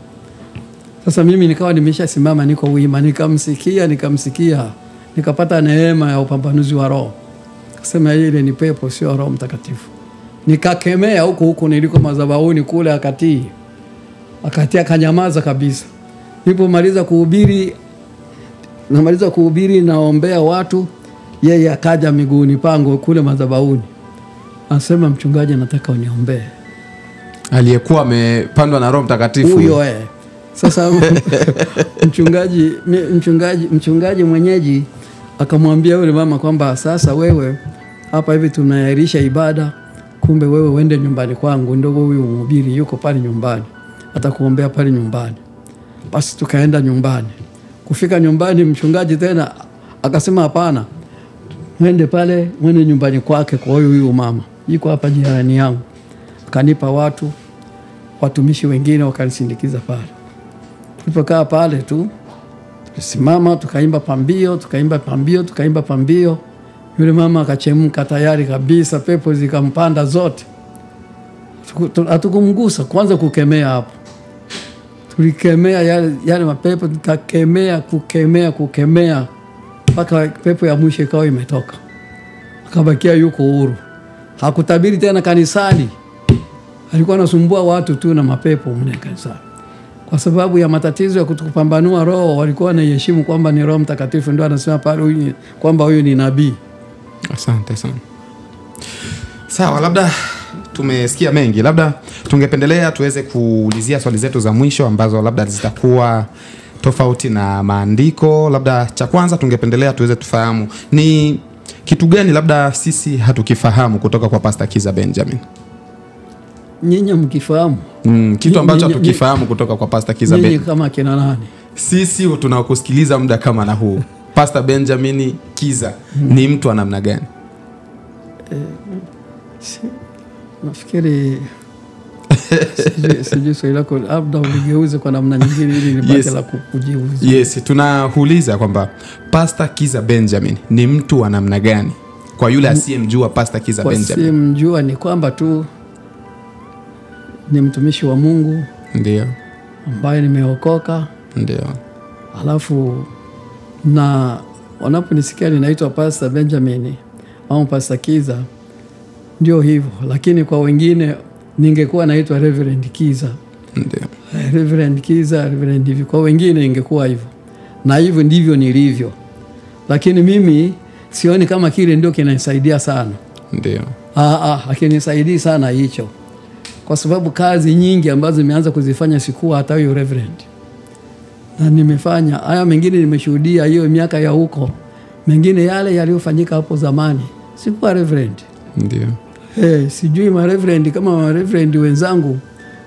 S2: Sasa mimi nikawa nimeshasimama niko wima, nikamsikia nikapata neema ya upambanuzi wa roho. Akasema ile ni pepo, sio Roho Mtakatifu. Nikakemea huko niliko madhabahuni kule, akatii akanyamaza kabisa. Nilipomaliza kuhubiri naombea watu, yeye akaja miguuni pangu kule madhabahuni. Anasema, mchungaji, nataka uniombee.
S1: Aliyekuwa amepandwa na Roho Mtakatifu
S2: huyo Sasa mchungaji mwenyeji akamwambia yule mama kwamba sasa wewe hapa hivi tunairisha ibada, kumbe wewe uende nyumbani kwangu, ndio huyu mhubiri yuko pale nyumbani, atakuombea pale nyumbani. Basi tukaenda nyumbani. Kufika nyumbani, mchungaji tena akasema, hapana, mwende nyumbani kwake kwa huyu mama, yuko hapa jirani yangu. Akanipa watumishi wengine wakanisindikiza pale. Tulipokaa pale tu, tulisimama tukaimba pambio. Yule mama akachemka tayari kabisa, pepo zikampanda zote. Hatukumgusa, kwanza kukemea hapo. Tulikemea yale mapepo, kukemea mpaka pepo ya mwisho ikawa imetoka. Akabakia yuko huru. Hakutabiri tena kanisani. Alikuwa anasumbua watu tu na mapepo mne kanisani. Kwa sababu ya matatizo ya kutupambanua roho, walikuwa wanaheshimu kwamba ni Roho Mtakatifu ndio anasema pale kwamba huyu ni nabii.
S1: Asante sana. Sawa, labda tumesikia mengi. Labda tungependelea tuweze kuulizia swali zetu za mwisho ambazo labda zitakuwa tofauti na maandiko. Labda cha kwanza tungependelea tuweze tufahamu ni kitu gani labda sisi hatukifahamu kutoka kwa Pastor Kizza Benjamin.
S2: Nyinyi mkifahamu?
S1: Kitu ambacho hatukifahamu kutoka kwa Pastor Kizza Benjamin.
S2: Nyinyi kama kina nani?
S1: Sisi tunakusikiliza muda kama na huu. Pastor Benjamin Kizza ni mtu wa namna gani?
S2: Nafikiri sijui swali lako labda uligeuze kwa namna nyingine ili nipate la kujibu.
S1: Yes, tunauliza kwamba Pastor Kizza Benjamin ni mtu wa namna gani? Kwa yule asiyemjua Pastor Kizza Benjamin.
S2: Asiyemjua ni kwamba tu ni mtumishi wa Mungu.
S1: Ndio.
S2: Ambaye nimeokoka.
S1: Ndio.
S2: Alafu na wanaponisikia ninaitwa Pastor Benjamin au Pastor Kizza, ndio hivyo. Lakini kwa wengine ningekuwa naitwa Reverend Kizza.
S1: Ndio.
S2: Reverend Kizza, Reverend hivi. Kwa wengine ingekuwa hivyo. Na hivyo ndivyo nilivyo. Lakini mimi sioni kama kile ndio kinanisaidia sana.
S1: Ndio.
S2: Hakinisaidii sana hicho. Kwa sababu kazi nyingi ambazo nimeanza kuzifanya sikuwa hata hiyo Reverend. Na nimefanya haya mengine, nimeshuhudia hiyo miaka ya huko. Mengine yale yaliyofanyika hapo zamani sikuwa Reverend.
S1: Ndio.
S2: Sijui ma Reverend kama ma Reverend wenzangu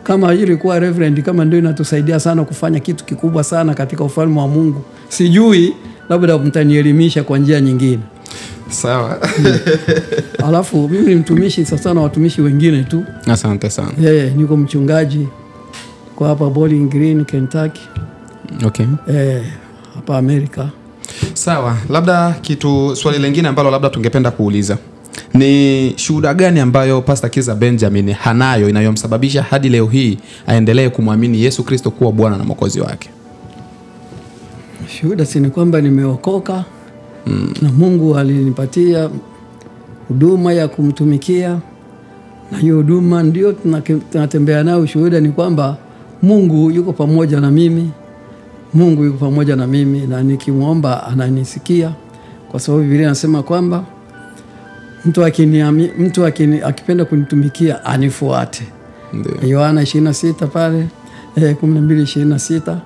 S2: kama ilikuwa Reverend kama ndio inatusaidia sana kufanya kitu kikubwa sana katika ufalme wa Mungu. Sijui, labda mtanielimisha kwa njia nyingine.
S1: Sawa.
S2: Alafu mimi ni mtumishi sasa na watumishi wengine tu.
S1: Asante sana.
S2: Niko mchungaji kwa hapa Bowling Green, Kentucky.
S1: Okay.
S2: Hapa Amerika.
S1: Sawa, labda swali lingine ambalo labda tungependa kuuliza. Ni shuhuda gani ambayo Pastor Kizza Benjamin hanayo inayomsababisha hadi leo hii aendelee kumwamini Yesu Kristo kuwa Bwana na Mwokozi wake?
S2: Shuhuda si ni kwamba nimeokoka. Na Mungu alinipatia huduma ya kumtumikia, na hiyo huduma ndio tunatembea nayo. Shuhuda ni kwamba Mungu yuko pamoja na mimi. Mungu yuko pamoja na mimi, na nikimwomba ananisikia, kwa sababu Biblia inasema kwamba mtu akipenda kunitumikia anifuate.
S1: Ndio.
S2: Yohana 26 pale 12:26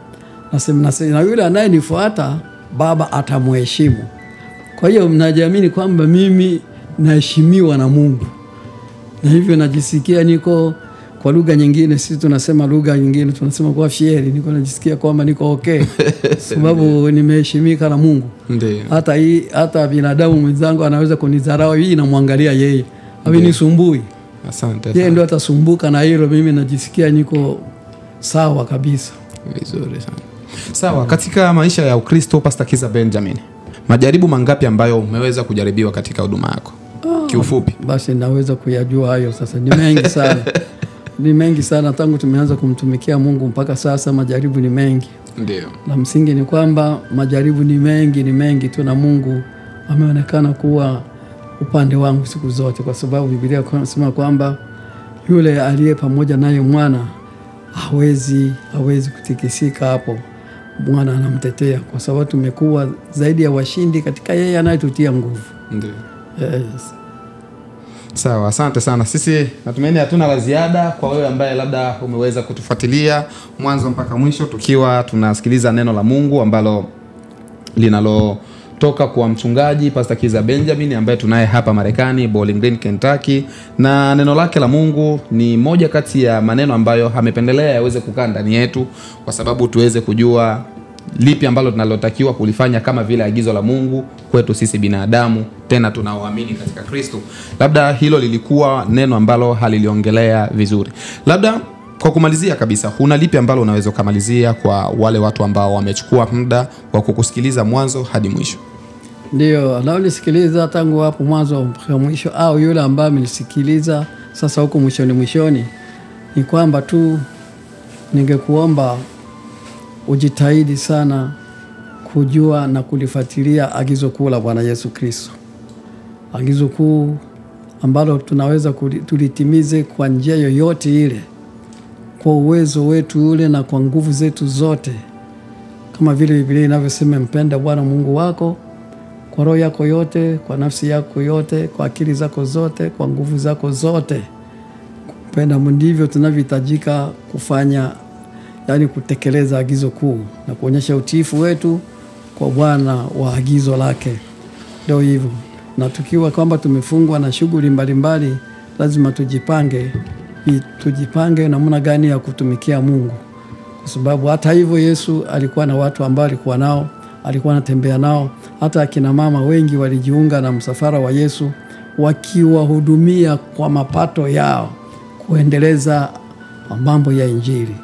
S2: nasema na yule anayenifuata Baba atamheshimu. Kwa hiyo mnajiamini kwamba mimi naheshimiwa na Mungu. Na hivyo najisikia niko, kwa lugha nyingine sisi tunasema lugha nyingine tunasema kwa fieri, niko najisikia kwamba niko okay. Sababu nimeheshimika na Mungu.
S1: Ndio.
S2: Hata binadamu mwenzangu anaweza kunidharau, hii namwangalia yeye. Havinisumbui.
S1: Asante.
S2: Yeye ndio atasumbuka na hilo, mimi najisikia niko sawa kabisa.
S1: Vizuri sana. Sawa, katika maisha ya Ukristo Pastor Kizza Benjamin, majaribu mangapi ambayo umeweza kujaribiwa katika huduma yako? kiufupi?
S2: Basi naweza kuyajua hayo sasa. Ni mengi sana. Ni mengi sana tangu tumeanza kumtumikia Mungu mpaka sasa, majaribu ni mengi.
S1: Ndio.
S2: La msingi ni kwamba majaribu ni mengi tu, na Mungu ameonekana kuwa upande wangu siku zote, kwa sababu Biblia inasema kwamba yule aliye pamoja naye mwana hawezi kutikisika. Hapo Bwana anamtetea, kwa sababu tumekuwa zaidi ya washindi katika yeye anayetutia nguvu.
S1: Ndio.
S2: Yes.
S1: Sawa, asante sana. Sisi natumaini hatuna la ziada kwa wewe ambaye labda umeweza kutufuatilia mwanzo mpaka mwisho, tukiwa tunasikiliza neno la Mungu ambalo linalotoka kwa mchungaji Pastor Kiza Benjamin ambaye tunaye hapa Marekani, Bowling Green, Kentucky. Na neno lake la Mungu ni moja kati ya maneno ambayo amependelea yaweze kukaa ndani yetu, kwa sababu tuweze kujua lipi ambalo tunalotakiwa kulifanya kama vile agizo la Mungu kwetu sisi binadamu, tena tunaoamini katika Kristo. Labda hilo lilikuwa neno ambalo haliliongelea vizuri. Labda kwa kumalizia kabisa, una lipi ambalo unaweza kumalizia kwa wale watu ambao wamechukua muda wa kukusikiliza mwanzo hadi mwisho?
S2: Ndio, anaonisikiliza tangu hapo mwanzo mpaka mwisho, au yule ambaye amenisikiliza sasa huko mwishoni, ni kwamba tu ningekuomba ujitahidi sana kujua na kulifuatilia agizo kuu la Bwana Yesu Kristo. Agizo kuu ambalo tunaweza tulitimize kwa njia yoyote ile, kwa uwezo wetu ule na kwa nguvu zetu zote, kama vile Biblia inavyosema, mpenda Bwana Mungu wako kwa roho yako yote, kwa nafsi yako yote, kwa akili zako zote, kwa nguvu zako zote. Kupenda, ndivyo tunavyohitajika kufanya, yani kutekeleza agizo kuu na kuonyesha utiifu wetu kwa Bwana wa agizo lake. Ndio hivyo. Na tukiwa kwamba tumefungwa na shughuli mbalimbali, lazima tujipange namna gani ya kutumikia Mungu. Kwa sababu hata hivyo Yesu alikuwa na watu ambao alikuwa anatembea nao. Hata akina mama wengi walijiunga na msafara wa Yesu, wakiwahudumia kwa mapato yao kuendeleza mambo ya Injili.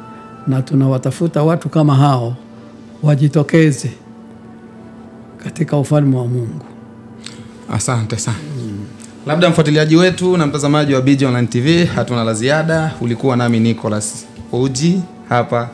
S2: Na tunawatafuta watu kama hao wajitokeze katika ufalme wa Mungu.
S1: Asante sana. Labda mfuatiliaji wetu na mtazamaji wa BG Online TV, hatuna la ziada. Ulikuwa nami Nicholas Oji hapa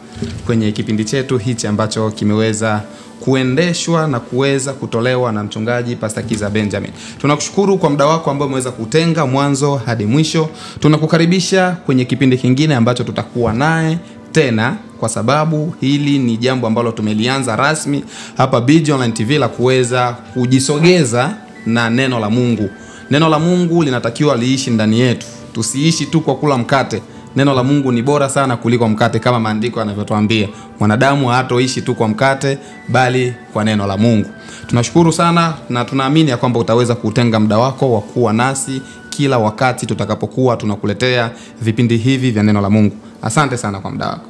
S1: kwenye kipindi chetu hichi ambacho kimeweza kuendeshwa na kuweza kutolewa na mchungaji Pastor Kiza Benjamin. Tunakushukuru kwa muda wako ambao umeweza kutenga mwanzo hadi mwisho. Tunakukaribisha kwenye kipindi kingine ambacho tutakuwa naye tena, kwa sababu hili ni jambo ambalo tumelianza rasmi hapa BG Online TV la kuweza kujisogeza na neno la Mungu. Neno la Mungu linatakiwa liishi ndani yetu. Tusiishi tu kwa kula mkate. Neno la Mungu ni bora sana kuliko mkate, kama maandiko yanavyotuambia. Mwanadamu hatoishi tu kwa mkate, bali kwa neno la Mungu. Tunashukuru sana na tunaamini ya kwamba utaweza kutenga muda wako wa kuwa nasi kila wakati tutakapokuwa tunakuletea vipindi hivi vya neno la Mungu. Asante sana kwa muda wako.